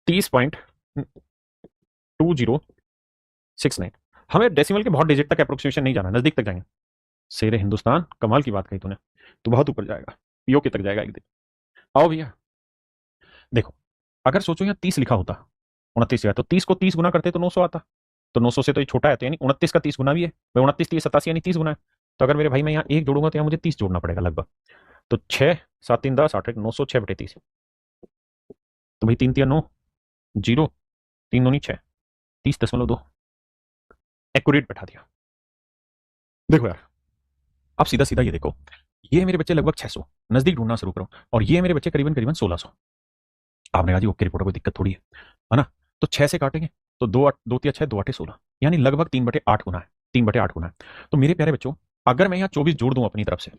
30.2069। हमें डेसिमल के बहुत डिजिट तक अप्रोक्सीमेशन नहीं जाना, नजदीक तक जाएंगे। शेर हिंदुस्तान, कमाल की बात कही तूने, तू बहुत ऊपर जाएगा, पीओके तक जाएगा एक दिन। आओ भैया, देखो अगर सोचो यहाँ 30 लिखा होता, 29 लिखा, तो 30 को 30 गुना करते तो 900 आता। तो 900 से तो ये छोटा है, तो यानी 29 का 30 गुना भी है भाई, 29 30 87 यानी 30 गुना है। तो अगर मेरे भाई मैं यहाँ एक जोड़ूंगा तो यहाँ मुझे 30 जोड़ना पड़ेगा लगभग। तो 6 7 3 10 8 1 900, 6/30। तो भाई 3 3 9, 0 3 9 6, 30.2 एक्यूरेट बैठा दिया। देखो यार, अब सीधा सीधा ये देखो, ये मेरे बच्चे लगभग 600, नजदीक ढूंढना शुरू करो, और ये मेरे बच्चे करीबन करीबन 1600। आपने कहा जी ओके रिपोर्टर, कोई दिक्कत थोड़ी है ना। तो 6 से काटेंगे तो 2 2 3 6 2 8 16, यानी लगभग 3/8 गुना है, 3/8 गुना है। तो मेरे प्यारे बच्चों, अगर मैं यहाँ 24 जोड़ दूं अपनी तरफ से,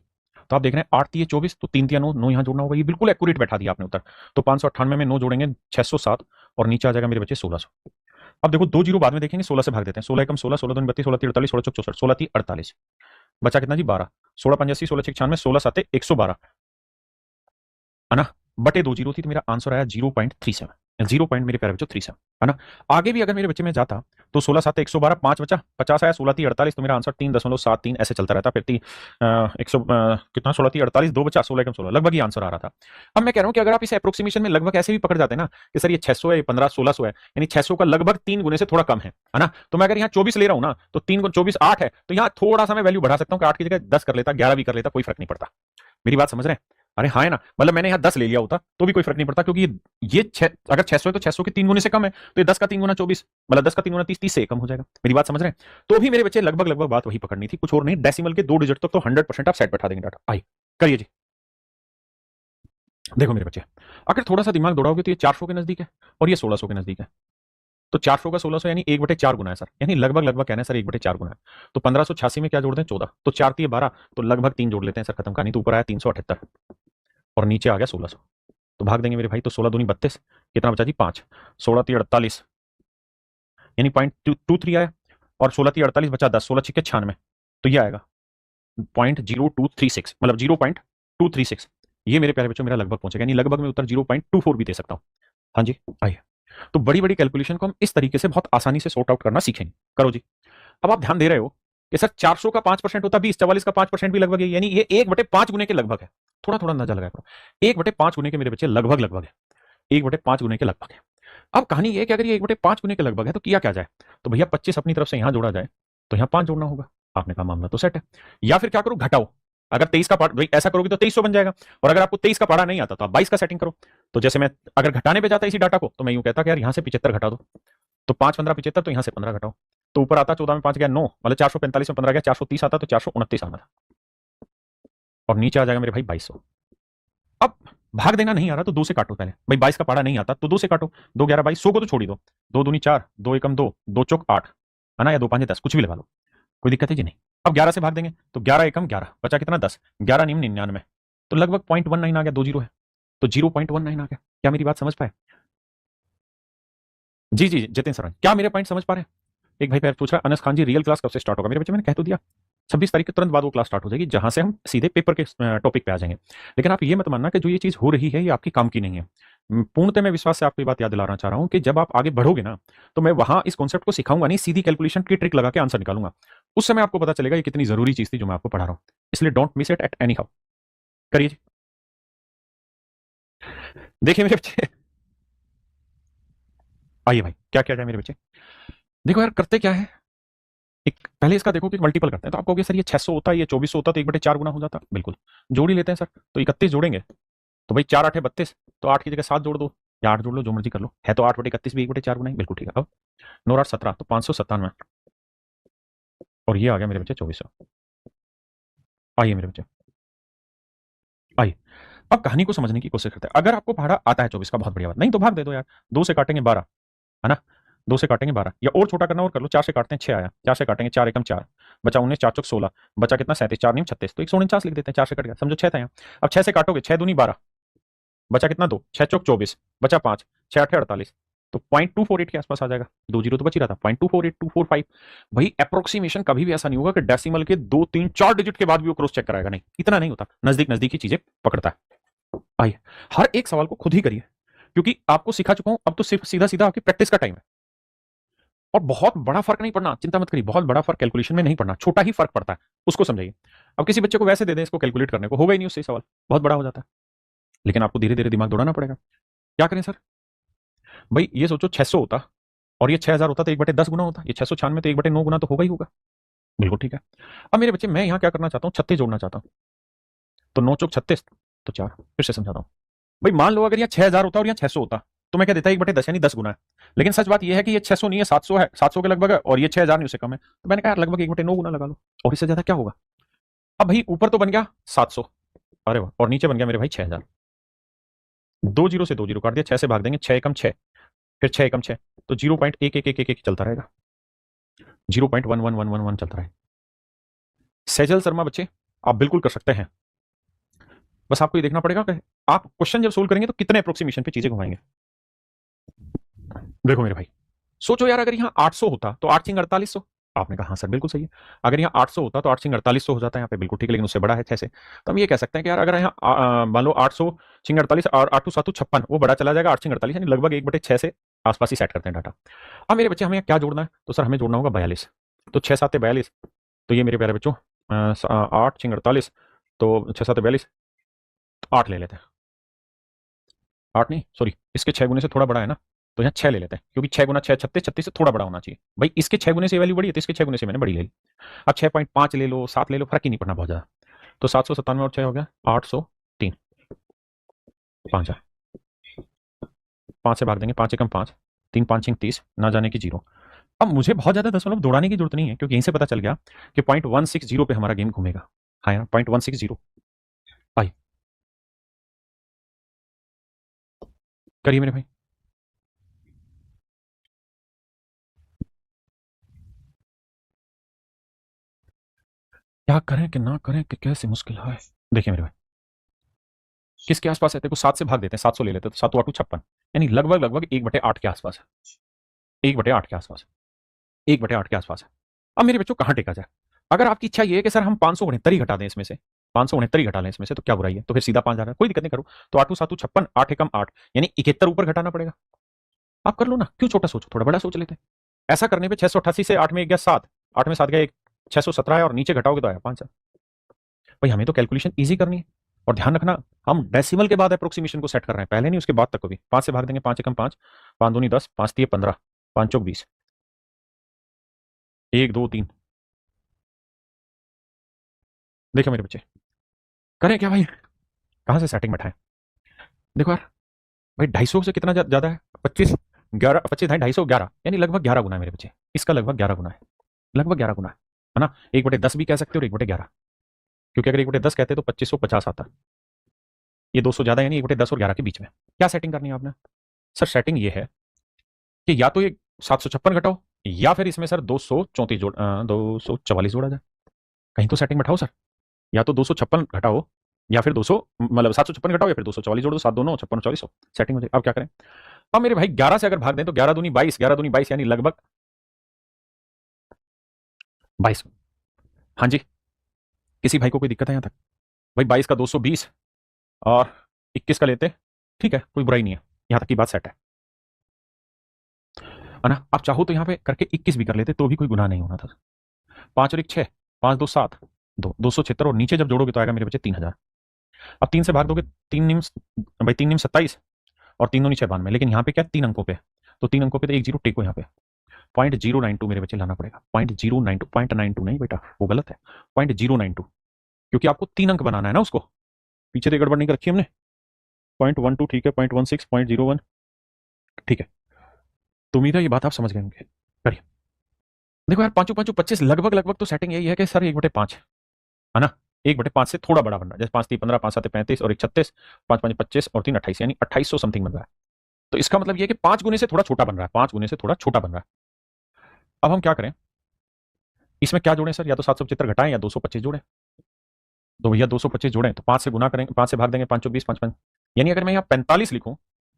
तो आप देख रहे हैं 8 3 24, तो 3 3 9, 9 यहाँ जोड़ना होगा, ये बिल्कुल एक्यूरेट बैठा दिया आपने उत्तर। तो 598 में 9 जोड़ेंगे 607, और नीचे आ जाएगा मेरे बच्चे 1600। अब देखो 2 जीरो बाद में देखेंगे, 16 से भाग देते हैं, 16 एकम 16, 16 दूनी 32, 16 3 48, 16 चौक 64, 16 3 48, बचा कितना जी 12, 16 5 80, 16 6 96, 16 7 112, है ना, बटे 2 जीरो थी, तो मेरा आंसर आया 0.37, 0 पॉइंट मेरे प्यारे बच्चों 37, है ना। आगे भी अगर मेरे बच्चे में जाता तो 16 7 112, 5 बचा 50 आया, 16 3 48, तो मेरा आंसर 3.73 ऐसे चलता रहता, फिर 100 कितना 16 3 48, 2 बचा 16 एकम 16, लगभग ये आंसर आ रहा था। अब मैं कह रहा हूं कि अगर आप इसे अप्रोक्सीमेशन में लगभग ऐसे भी पकड़ जाते हैं ना कि सर ये 600 है, ये 15 1600 है, यानी 600 का लगभग 3 गुने से थोड़ा कम है ना। तो मैं अगर यहाँ 24 ले रहा हूं ना, तो 3 24 8 है, तो यहाँ थोड़ा सा मैं वैल्यू बढ़ा सकता हूँ कि 8 की जगह 10 कर लेता, 11 भी कर लेता, कोई फर्क नहीं पड़ता। मेरी बात समझ रहे हैं? अरे हाँ है ना, मतलब मैंने यहाँ 10 ले लिया होता तो भी कोई फर्क नहीं पड़ता, क्योंकि ये अगर 600 है तो 600 के 3 गुने से कम है, तो ये 10 का 3 गुना 24, मतलब 10 का 3 गुना 30, 30 से कम हो जाएगा। मेरी बात समझ रहे हैं? तो भी मेरे बच्चे लगभग लगभग बात वही पकड़नी थी, कुछ और नहीं। डेसिमल के 2 डिजिट तक तो 100% आप सेट बैठा देंगे डाटा। आइए करिए जी। देखो मेरे बच्चे, अगर थोड़ा सा दिमाग दौड़ाओगे तो ये 400 के नजदीक है और ये 1600 के नजदीक है। तो 400 का 1600 यानी 1/4 गुना है सर, यानी लगभग लगभग कहना है सर 1/4 गुना है। तो 1586 में क्या जोड़ दें 14, तो 4 3 12, तो लगभग 3 जोड़ लेते हैं सर, खत्म कहानी। तो ऊपर आया 378 और नीचे आ गया 1600, तो भाग देंगे मेरे भाई, तो 16 दूनी 32, कितना बचा जी 5, 16 3 48, यानी 0.23 आया, और 16 3 48 बचा 10, 16 6 96, तो ये आएगा 0.0236, मतलब 0.236। ये मेरे प्यारे बच्चों मेरा लगभग पहुंचेगा, यानी लगभग मैं उत्तर 0.24 भी दे सकता हूं। हाँ जी आइए, तो बड़ी बड़ी कैलकुलेशन को हम इस तरीके से बहुत आसानी से सॉर्ट आउट करना सीखेंगे। करो जी। अब आप ध्यान दे रहे हो कि सर 400 का 5% होता 20, 44 का 5% भी लगभग है, यानी ये 1/5 गुने के लगभग है। थोड़ा थोड़ा अंदाजा लगाया करो, 1/5 गुने के मेरे बच्चे लगभग लगभग है, 1/5 गुने के लगभग है। अब कहानी ये है कि अगर ये 1/5 गुने के लगभग है तो किया क्या जाए, तो भैया 25 अपनी तरफ से यहां जोड़ा जाए तो यहां 5 जोड़ना होगा। आपने कहा मामला तो सेट है। या फिर क्या करो, घटाओ, अगर 23 का भाई ऐसा करोगे तो 2300 बन जाएगा, और अगर आपको 23 का पढ़ा नहीं आता तो आप 22 का सेटिंग करो। तो जैसे मैं अगर घटाने पे जाता इसी डाटा को, तो मैं यूं कहता कि यार यहां से 75 घटा दो, तो 5 15 75, तो यहां से 15 घटाओ, तो ऊपर आता 14 में 5 गया 9, मतलब 445 में 15 गया 430 आता, तो 429 आना था, और नीचे आ जाएगा मेरे भाई 2200। अब भाग देना नहीं आ रहा तो 2 से काटो पहले, भाई 22 का पढ़ा नहीं आता तो 2 से काटो, 2 11 22, 100 को तो छोड़ ही दो, 2 दूनी 4, 2 एकम 2, 2 चौक 8, है ना, या 2 5 10, कुछ भी लगा लो, कोई दिक्कत है जी नहीं। अब 11 से भाग देंगे तो 11 एकम 11, बचा कितना 10, 11 निम 99, तो लगभग 0.19 आ गया, 2 जीरो है तो 0.19 आ गया। क्या मेरी बात समझ पाए? जी जी जितेंद्र सर, क्या मेरे पॉइंट समझ पा रहे हैं? एक भाई पूछ रहा है अनस खान जी रियल क्लास कब से स्टार्ट होगा? मेरे बच्चे मैंने कह तो दिया 26 तारीख के तुरंत बाद वो क्लास स्टार्ट हो जाएगी, जहां से हम सीधे पेपर के टॉपिक पे आ जाएंगे। लेकिन आप ये मत मानना कि जो ये चीज हो रही है ये आपकी काम की नहीं है। पूर्णतः मैं विश्वास से आपको बात याद दिलाना चाह रहा हूं कि जब आप आगे बढ़ोगे ना, तो मैं वहां इस कॉन्सेप्ट को सिखाऊंगा नहीं, सीधी कैलकुलेशन की ट्रिक लगा के आंसर निकालूंगा। उस समय आपको पता चलेगा ये कितनी जरूरी चीज थी जो मैं आपको पढ़ा रहा हूं। इसलिए don't miss it at any how. करिए देखिए मेरे बच्चे, आइए भाई क्या किया जाए मेरे बच्चे। देखो यार करते क्या है, एक पहले इसका देखो कि मल्टीपल करते हैं, तो आप कहोगे सर ये 600 होता है, ये 2400 होता, तो 1/4 गुना हो जाता। बिल्कुल जोड़ ही लेते हैं सर, तो 31 जोड़ेंगे, तो भाई 4 8 32, तो 8 की जगह 7 जोड़ दो या 8 जोड़ लो, जो मर्जी कर लो, है तो 8/31 भी 1/4 गुना ही, बिल्कुल ठीक है। अब 9 8 17, तो 597, और ये आ गया मेरे बच्चे 2400। आइए मेरे बच्चे आइए, अब कहानी को समझने की कोशिश करते हैं। अगर आपको पहाड़ा आता है 24 का, बहुत बढ़िया बात, नहीं तो भाग दे दो यार, 2 से काटेंगे 12, है ना, 2 से काटेंगे 12, या और छोटा करना और कर लो, 4 से काटते हैं 6 आया, 4 से काटेंगे 4 एकम 4, बचा 19, 4 चौक 16, बचा कितना 37, 4 नीम 36, तो 149 लिख देते हैं, 4 से कट गया, समझो 6 था यहाँ। अब 6 से काटोगे, 6 दूनी 12, बचा कितना 2, 6 चौक 24, बचा 5, 6 8 48, तो 0.248 के आसपास आ जाएगा, 2 जीरो तो बच ही रहा था, 0.248245। भाई अप्रोक्सीमेशन कभी भी ऐसा नहीं होगा कि डेसिमल के 2 3 4 डिजिट के बाद भी वो क्रॉस चेक कराएगा, नहीं, इतना नहीं होता, नजदीक नजदीक ही चीजें पकड़ता है। आइए, हर एक सवाल को खुद ही करिए, क्योंकि आपको सिखा चुका हूं, अब तो सिर्फ सीधा सीधा आपकी प्रैक्टिस का टाइम है। और बहुत बड़ा फर्क नहीं पड़ना, चिंता मत करिए, बहुत बड़ा फर्क कैलकुलेशन में नहीं पड़ना, छोटा ही फर्क पड़ता है, उसको समझाइए। अब किसी बच्चे को वैसे दे दें इसको कैलकुलेट करने को, होगा ही नहीं उससे सवाल, बहुत बड़ा हो जाता है। लेकिन आपको धीरे धीरे दिमाग दौड़ाना पड़ेगा। क्या करें सर? भाई ये सोचो 600 होता और ये 6000 होता तो 1/10 गुना होता, ये 696 तो 1/9 गुना तो होगा ही होगा। बिल्कुल ठीक है। अब मेरे बच्चे मैं यहाँ क्या करना चाहता हूँ, 36 जोड़ना चाहता हूँ। तो 9 चौक 36 तो 4, फिर से समझाता हूँ। भाई मान लो अगर यहाँ 6000 होता और यहाँ 600 होता तो मैं क्या देता 1/10 यानी 10 गुना है। लेकिन सच बात यह है कि ये 600 नहीं है, 700 है, 700 के लगभग है, और ये 6000 नहीं, उससे कम है। तो मैंने कहा लगभग 1/9 गुना लगा लो, और इससे ज्यादा क्या होगा। अब भाई ऊपर तो बन गया 700, अरे वाह, और नीचे बन गया मेरे भाई 6000। 2 जीरो से 2 जीरो काट दिया, 6 से भाग देंगे, 6 एकम 6, फिर 6 एकम 6, तो 0.1111 चलता रहेगा, 0.11111 चलता रहेगा। सैजल शर्मा बच्चे आप बिल्कुल कर सकते हैं, बस आपको ये देखना पड़ेगा कि आप क्वेश्चन जब सोल्व करेंगे तो कितने अप्रोक्सीमेशन पे चीजें घुमाएंगे। देखो मेरे भाई, सोचो यार अगर यहाँ 800 होता तो 8 सिंग 4800। आपने कहा हाँ सर बिल्कुल सही है। अगर यहाँ 800 होता तो 8 सिंग 4800 हो जाता है यहाँ पे, बिल्कुल ठीक है, लेकिन उससे बड़ा है 6 से। तो हम ये कह सकते हैं कि यार अगर यहाँ मान लो 800 सिंग 48 और 8 7 56, वो बड़ा चला जाएगा 8 सिंग 48, यानी लगभग 1/6 से आसपास ही सेट करते हैं डाटा। अब मेरे बच्चे हमें क्या जोड़ना है, तो सर हमें जोड़ना होगा 42। तो 6 7 42, तो ये मेरे प्यारे बच्चों 8 सिंग 48, तो 6 7 42, 8 ले लेते हैं। 8 नहीं सॉरी, इसके 6 गुने से थोड़ा बड़ा है ना, तो यहाँ 6 ले लेते हैं, क्योंकि 6 गुना 6 36, 36 से थोड़ा बड़ा होना चाहिए। भाई इसके 6 गुने से वैल्यू बड़ी है तो इसके 6 गुने से मैंने बड़ी ले ली। अब 6.5 ले लो, 7 ले लो, फर्क ही नहीं पड़ना बहुत ज्यादा। तो 797 और 6 हो गया 803, 5 है, 5 से भाग देंगे, 5 एकम 5, 3 5 6 30, ना जाने की जीरो। अब मुझे बहुत ज्यादा दशमलव दौड़ाने की जरूरत नहीं है, क्योंकि यहीं से पता चल गया कि 0.160 पे हमारा गेम घूमेगा। हाँ यार 0.160 आई, करिए मेरे भाई। क्या करें कि ना करें कि कैसे मुश्किल है। देखिए मेरे भाई, किसके आसपास है, देखो 7 से भाग देते हैं, 700 ले लेते हैं, तो 7 8 56, यानी लगभग लगभग 1/8 के आसपास है, 1/8 के आसपास है, 1/8 के आसपास है। अब मेरे बच्चों कहां टेका जाए। अगर आपकी इच्छा ये है कि सर हम 569 ही घटा दें इसमें से, 569 ही घटा लें इसमें से, तो क्या बुराई है, तो फिर सीधा 5 आ रहा है, कोई दिक्कत नहीं करो। तो 8 7 56, 8 एकम 8, यानी 71 ऊपर घटाना पड़ेगा। आप कर लो ना, क्यों छोटा सोचो, थोड़ा बड़ा सोच लेते हैं। ऐसा करने पे 688 से 8 में गया 7, 8 में 7 गया 1, 617 है, और नीचे घटाओगे तो आया 5। भाई हमें तो कैलकुलेशन इजी करनी है, और ध्यान रखना हम डेसिमल के बाद अप्रोक्सीमेशन को सेट कर रहे हैं, पहले नहीं उसके बाद तक को भी। 5 से भाग देंगे, 5 एकम 5, 5 दूनी 10, 5 3 15, 5 चौक 20, 1 2 3। देखो मेरे बच्चे, करें क्या भाई, कहां से सेटिंग बैठाएं। देखो यार भाई, 250 से कितना ज्यादा है, 25, 11, 25 250, 11, यानी लगभग 11 गुना है मेरे बच्चे, इसका लगभग 11 गुना है, लगभग 11 गुना है ना। 1/10 भी कह सकते हो और 1/11, क्योंकि अगर 1/10 कहते तो 2550 आता, ये 200 ज्यादा, यानी 1/10 और 11 के बीच में। क्या सेटिंग करनी है आपने। सर सेटिंग ये है कि या तो ये 756 घटाओ, या फिर इसमें सर 234 जोड़ 244 जोड़ा जाए, कहीं तो सेटिंग बैठाओ सर। या तो 256 घटाओ, या फिर 200 मतलब 756 घटाओ, या फिर 244 जोड़ दो, 7 दोनों 56 44 सेटिंग हो जाए। अब क्या करें। अब मेरे भाई 11 से अगर भाग दें तो 11 दूनी 22, 11 दूनी 22, यानी लगभग 22। हाँ जी, किसी भाई को कोई दिक्कत है यहाँ तक। भाई 22 का 220 और 21 का लेते, ठीक है, कोई बुराई नहीं है, यहाँ तक की बात सेट है ना। आप चाहो तो यहाँ पे करके 21 भी कर लेते तो भी कोई गुनाह नहीं होना था। 5 और 1 6, 5 2 7, 276, और नीचे जब जोड़ोगे तो आएगा मेरे बच्चे 3000। अब 3 से भाग दोगे, 3 निम भाई 3 निम 27, और 3 दूनी 96, लेकिन यहाँ पे क्या 3 अंकों पे, तो 3 अंकों पे तो 1 जीरो टेको यहाँ पे, 0.092 मेरे बच्चे लाना पड़ेगा, 0.092, 0.92 नहीं बेटा वो गलत है, 0.092, क्योंकि आपको 3 अंक बनाना है ना उसको, पीछे तो गड़बड़ नहीं कर रखी हमने। 0.12 ठीक है, 0.16, 0.01 ठीक है। तो उम्मीद है ये बात आप समझ गए होंगे। करिए। देखो यार 5 5 25, लगभग लगभग तो सेटिंग यही है कि सर 1/5 है ना, 1/5 से थोड़ा बड़ा बन रहा है, जैसे 5 3 15, 5 7 35, और 1 36, 5 5 25, और 3 28, यानी 2800 समथिंग बन रहा है। तो इसका मतलब ये है कि 5 गुने से थोड़ा छोटा बन रहा है, 5 गुने से थोड़ा छोटा बन रहा है। अब हम क्या करें, इसमें क्या जोड़ें सर, या तो 775 घटाएं या 225 जोड़ें। तो भैया 225 जोड़ें तो 5 से गुना करेंगे, 5 से भाग देंगे, 5 20, 5 5, यानी अगर मैं यहाँ 45 लिखूं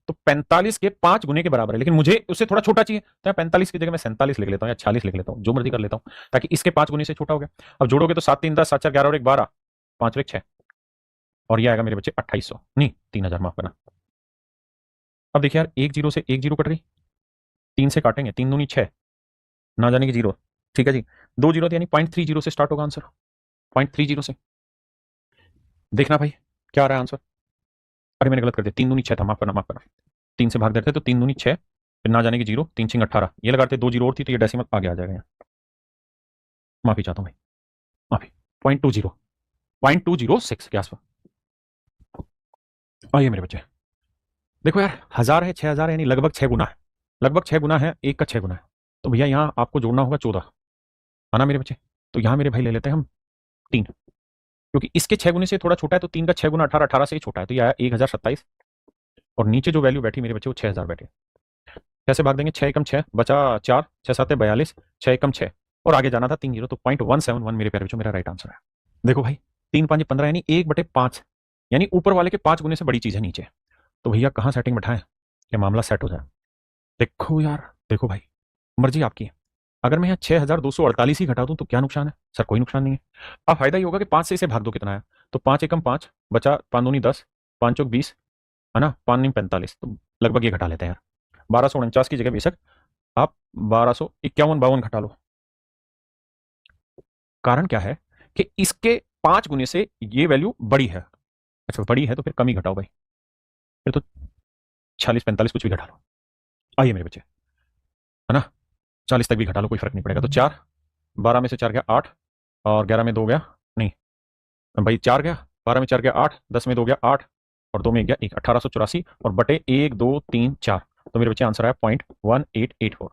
तो 45 के 5 गुने के बराबर है, लेकिन मुझे उससे थोड़ा छोटा चाहिए, तो मैं 45 की जगह मैं 47 लिख लेता हूँ, या 46 लिख लेता हूँ, जो मर्जी कर लेता हूँ, ताकि इसके 5 गुने से छोटा हो गया। अब जोड़ोगे तो 7 3 10, 7 4 11, और 1 12, 5 और 1 6, और ये आएगा मेरे बच्चे 2800 नहीं 3000, माफ करना। अब देखिए यार, एक जीरो से एक जीरो कट गई, तीन से काटेंगे, तीन दूनी छः, ना जाने की जीरो। ठीक है जी, दो जीरो यानी 0.30 से स्टार्ट होगा आंसर, 0.30 से। देखना भाई क्या आ रहा है आंसर। अरे मैंने गलत कर दिया, तीन दूनी छः था, माफ करना माफ करना। तीन से भाग देते तो तीन दूनी छः, फिर ना जाने की जीरो, तीन छिंग 18, ये लगाते दो जीरो और थी तो ये डेसिमल आगे आ जाएगा यहाँ। माफी चाहता हूँ भाई, माफी। 0.20, 0.206 के आसपास। आइए मेरे बच्चे, देखो यार, 1000 है, 6000 है, यानी लगभग 6 गुना है, लगभग 6 गुना है, एक का 6 गुना है। तो भैया यहाँ आपको जोड़ना होगा 14, है ना मेरे बच्चे। तो यहाँ मेरे भाई ले लेते हैं हम 3, क्योंकि इसके 6 गुने से थोड़ा छोटा है, तो 3 का 6 गुना 18, 18 से ही छोटा है, तो ये आया 1027। और नीचे जो वैल्यू बैठी मेरे बच्चे वो 6000 बैठे। कैसे भाग देंगे, 6 एकम 6 बचा 4, 6 7 42, 6 एकम 6, और आगे जाना था 3 जीरो, तो 0.171 मेरे प्यारे बच्चों मेरा राइट आंसर है। देखो भाई, 3 5 15 यानी 1/5, यानी ऊपर वाले के 5 गुने से बड़ी चीज है नीचे। तो भैया कहाँ सेटिंग बैठाएं कि मामला सेट हो जाए। देखो यार, देखो भाई, मर्जी आपकी है। अगर मैं यहाँ 6248 ही घटा दूं तो क्या नुकसान है सर, कोई नुकसान नहीं है। अब फायदा ये होगा कि 5 से इसे भाग दो, कितना है, तो 5 एकम 5 बचा, 5 दूनी 10, 5 चौक 20, है ना, 5 नहीं 45, तो लगभग ये घटा लेते हैं यार। 1249 की जगह बेशक आप 1251 52 घटा लो। कारण क्या है कि इसके 5 गुने से ये वैल्यू बड़ी है। अच्छा बड़ी है तो फिर कम ही घटाओ भाई, फिर तो 46 45 कुछ भी घटा लो। आइए मेरे बच्चे, है ना, 40 तक भी घटा लो, कोई फर्क नहीं पड़ेगा। तो 4, 12 में से 4 गया 8, और 11 में 2 गया, नहीं भाई 4 गया, 12 में 4 गया 8, 10 में 2 गया 8, और 2 में गया 1, 1884, और बटे 1 2 3 4। तो मेरे बच्चे आंसर आया 0.1884,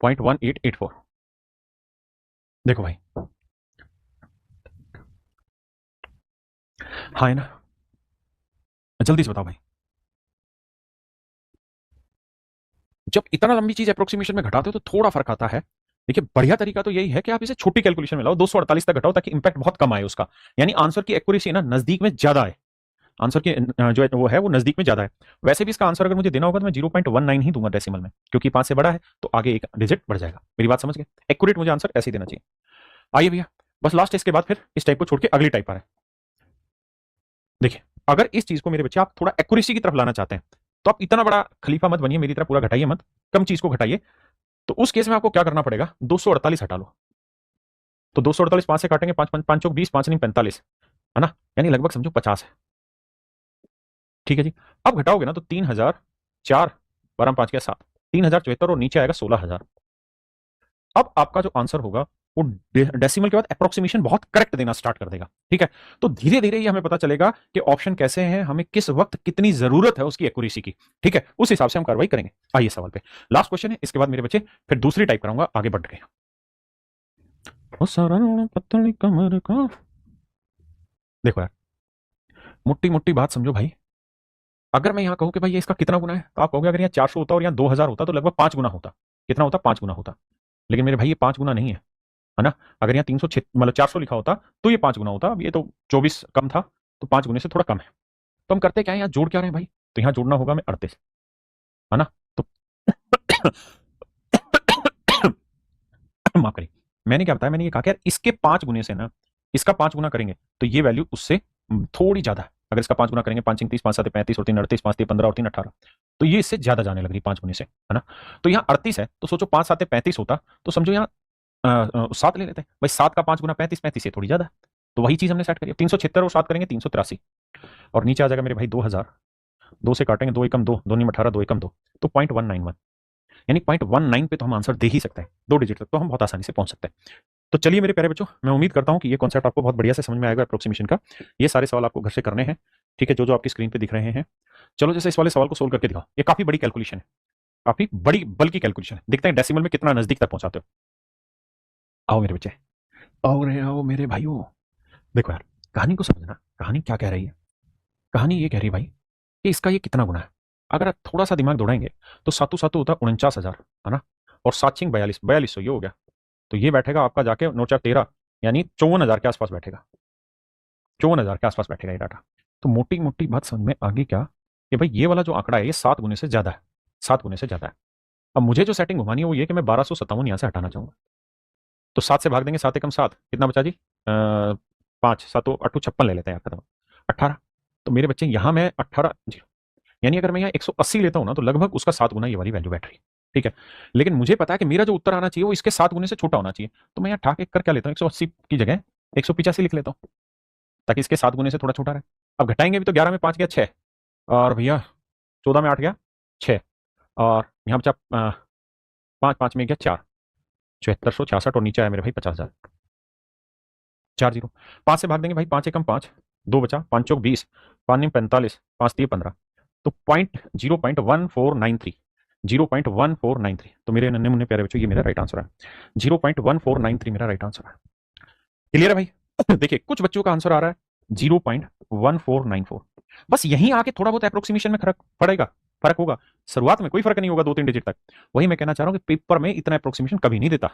0.1884। देखो भाई, हाँ है ना, जल्दी से बताओ भाई। जब इतना लंबी चीज अप्रोक्सीमेशन में घटाते हो तो थोड़ा फर्क आता है। देखिए बढ़िया तरीका तो यही है कि आप इसे छोटी कैलकुलेशन में लाओ, 248 तक घटाओ, ताकि इंपैक्ट बहुत कम आए उसका, यानी आंसर की एक्यूरेसी ना नजदीक में ज्यादा है, आंसर की जो है वो है वो नजदीक में ज्यादा है। वैसे भी इसका आंसर अगर मुझे देना होगा तो मैं 0.19 ही दूंगा डेसिमल में, क्योंकि 5 से बड़ा है तो आगे एक डिजिट बढ़ जाएगा। मेरी बात समझ गए, एक्यूरेट मुझे आंसर ऐसे ही देना चाहिए। आइए भैया, बस लास्ट, इसके बाद फिर इस टाइप को छोड़ के अगली टाइप आ रहा है। देखिए, अगर इस चीज को मेरे बच्चे आप थोड़ा एक्यूरेसी की तरफ लाना चाहते हैं, तो आप इतना बड़ा खलीफा मत बनिए, मेरी तरह पूरा घटाइए मत, कम चीज को घटाइए। तो उस केस में आपको क्या करना पड़ेगा, 248 हटा लो। तो 248 5 से काटेंगे, 5 5 चौक 20, 5 नहीं 45, है ना, यानी लगभग समझो 50 है। ठीक है जी, अब घटाओगे ना तो 3004, 12 5 क्या 7, 3074, और नीचे आएगा 16000। अब आपका जो आंसर होगा वो डेसिमल के बाद अप्रोक्सीमेशन बहुत करेक्ट देना स्टार्ट कर देगा। ठीक है, तो धीरे धीरे ये हमें पता चलेगा कि ऑप्शन कैसे हैं, हमें किस वक्त कितनी जरूरत है उसकी एक्यूरेसी की। ठीक है, उस हिसाब से हम कार्रवाई करेंगे। आइए सवाल पे, लास्ट क्वेश्चन है, इसके बाद मेरे बच्चे फिर दूसरी टाइप कराऊंगा, आगे बढ़ गए। पतली कमर का, देखो यार, मोटी मोटी बात समझो भाई। अगर मैं यहां कहूं कि भाई ये इसका कितना गुना है, तो आप कहोगे अगर यहाँ 400 होता और यहाँ 2000 होता तो लगभग 5 गुना होता। कितना होता, 5 गुना होता। लेकिन मेरे भाई ये 5 गुना नहीं है ना। अगर यहाँ 300 मतलब 400 लिखा होता तो ये 5 गुना होता। अब ये तो 24 कम था, तो 5 गुने से थोड़ा कम है। तो हम करते क्या है, यहाँ जोड़ क्या रहे हैं भाई, तो यहाँ जोड़ना होगा हमें 38, है ना। तो माफ करिए, मैंने क्या बताया, मैंने ये कहा कि यार इसके 5 गुने से ना इसका 5 गुना करेंगे तो ये वैल्यू उससे थोड़ी ज्यादा है। अगर इसका 5 गुना करेंगे, 5 30, 5 7 35, और 3 38, 5 3 15, और 3 18, तो ये इससे ज्यादा जाने लग रही 5 गुने से, है ना। तो यहाँ 38 है, तो सोचो 5 7 35 होता, तो समझो यहाँ 7 ले लेते हैं भाई। 7 का 5 गुना 35, 35 से थोड़ी ज्यादा है, तो वही चीज हमने सेट करी। 376 और 7 करेंगे 383, और नीचे आ जाएगा मेरे भाई 2000। 2 से काटेंगे, 2 एकम 2, 2 नीम 18, 2 एकम 2, तो 0.191, यानी 0.19 पे तो हम आंसर दे ही सकते हैं। 2 डिजिट तक तो हम बहुत आसानी से पहुंच सकते हैं। तो चलिए मेरे प्यारे बच्चों, मैं उम्मीद करता हूं कि ये कॉन्सेप्ट आपको बहुत बढ़िया से समझ में आएगा अप्रोक्सीमेशन का। ये सारे सवाल आपको घर से करने हैं, ठीक है, जो जो आपकी स्क्रीन पे दिख रहे हैं। चलो जैसे इस वाले सवाल को सोल्व करके दिखाओ। ये काफी बड़ी कैलकुलेशन है, काफी बड़ी बल्कि कैलकुलेशन है। देखते हैं डेसिमल में कितना नजदीक तक पहुंचाते हो। आओ मेरे बच्चे, आओ रे आओ मेरे भाइयों। देखो यार, कहानी को समझना, कहानी क्या कह रही है। कहानी ये कह रही है भाई कि इसका ये कितना गुना है। अगर आप थोड़ा सा दिमाग दौड़ाएंगे तो सातों सातों होता 49,000, है ना, और 7 6 42, 4200 ये हो गया। तो ये बैठेगा आपका जाके 9 4 13, यानी 54,000 के आसपास बैठेगा। 54,000 के आसपास बैठेगा ये डाटा। तो मोटी मोटी बात समझ में आ गई क्या, कि भाई ये वाला जो आंकड़ा है ये 7 गुने से ज्यादा है, 7 गुने से ज्यादा है। अब मुझे जो सेटिंग घुमानी है वो ये कि मैं 1257 यहां से हटाना चाहूंगा। तो 7 से भाग देंगे, 7 एकम 7, कितना बचा जी, 5 7 8 56 ले लेते हैं यार, खत्म, 18। तो मेरे बच्चे यहां मैं 18 जी, यानी अगर मैं यहाँ 180 लेता हूँ ना तो लगभग उसका 7 गुना ये वाली वैल्यू बैठ रही है। ठीक है, लेकिन मुझे पता है कि मेरा जो उत्तर आना चाहिए वो इसके 7 गुने से छोटा होना चाहिए, तो मैं यहाँ ठाक एक कर क्या लेता हूँ, 180 की जगह 185 लिख लेता हूँ, ताकि इसके 7 गुने से थोड़ा छोटा रहे। अब घटाएंगे भी तो 11 में 5 गया 6, और भैया 14 में 8 गया 6, और यहाँ बचा 5 में गया 4, 7466, और नीचे आया मेरे भाई 50,000। 40 5 से भाग देंगे भाई, 5 एकम 5, 2 बचा, 5 चौक 20, 5 निम 45, 5 3 15, तो 0.1493, 0.1493, तो मेरे नन्हे मुन्ने प्यारे बच्चों ये मेरा राइट आंसर है। 0.1493 मेरा राइट आंसर है। क्लियर है भाई? देखिए कुछ बच्चों का आंसर आ रहा है 0.1494, बस यहीं आके थोड़ा बहुत अप्रोक्सीमेशन में फर्क होगा। शुरुआत में कोई फर्क नहीं होगा 2-3 डिजिट तक। वही मैं कहना चाह रहा हूं कि पेपर में इतना अप्रोक्सीमेशन कभी नहीं देता।